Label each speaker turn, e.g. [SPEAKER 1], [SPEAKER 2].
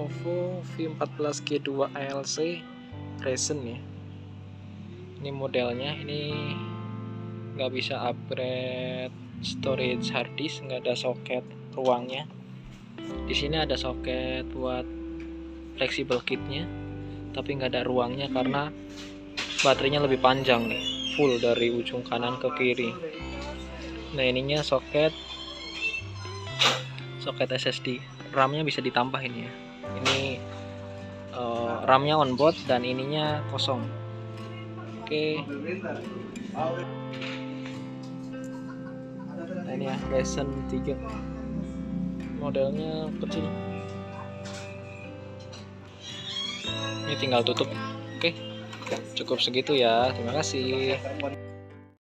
[SPEAKER 1] Lenovo V14G2 ALC Ryzen ya. Ini modelnya, ini nggak bisa upgrade storage hard disk, nggak ada soket ruangnya. Di sini ada soket buat flexible kitnya, tapi nggak ada ruangnya karena baterainya lebih panjang nih, full dari ujung kanan ke kiri. Nah ininya soket SSD, RAM-nya bisa ditambah ini ya. Ini RAM-nya onboard dan ininya kosong. Oke. Nah ini ya Ryzen 3, modelnya kecil. Ini tinggal tutup. Oke, cukup segitu ya. Terima kasih.